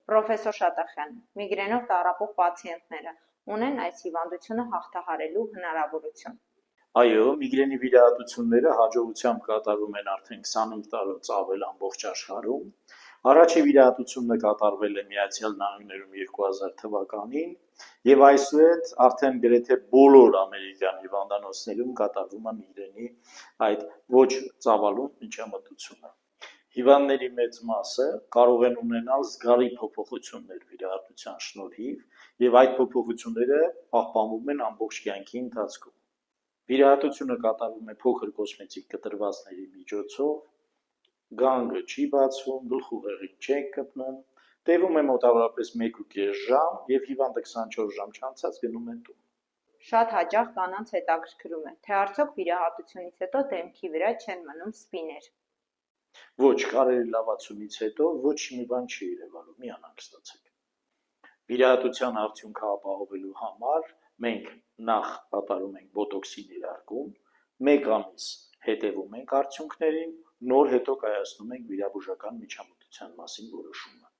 Պրոֆեսոր Շատախյան, միգրենով տառապող պացիենտները ունեն այս հիվանդությունը հաղթահարելու հնարավորություն։ Այո, միգրենի վիրահատությունները հաջողությամբ կատարվում են արդեն 25 տարուց ավել ամբողջ աշխարհում։ Առաջի վիրահատությունը կատարվել է Միացյալ Նահանգներում 2000 թվականին եւ այսուհետ արդեն գրեթե բոլոր ամերիկյան հիվանդանոցներում կատարվում է միգրենի այդ ոչ ծավալուն միջամտությունը։ Հիվանդների մեծ մասը կարող են ունենալ զգալի փոփոխություններ վիրահատության շնորհիվ եւ այդ փոփոխությունները պահպանվում են ամբողջ կյանքի ընթացքում։ Վիրահատությունը կատարվում է փոքր կոսմետիկ կտրվածքների միջոցով, գանգը չի բացվում, գլխուղեղին չեք կպնում, տևում է մոտավորապես 1.5 ժամ եւ հիվանդը 24 ժամ չանցած գնում է տուն։ Շատ հաճախ կանանց հետաքրքրում է, թե արդյոք վիրահատությունից հետո դեմքի վրա չեն մնում սպիներ։ Ոչ, կարելի լավացումից հետո ոչ մի բան չի երևալու, մի անհանգստացեք։ Վիրահատության արդյունքը ապահովելու համար մենք նախ կատարում ենք բոտոքսի ներարկում, 1 ամիս հետևում ենք արդյունքներին, նոր հետո կայացնում ենք վիրաբուժական միջամտության մասին որոշումը։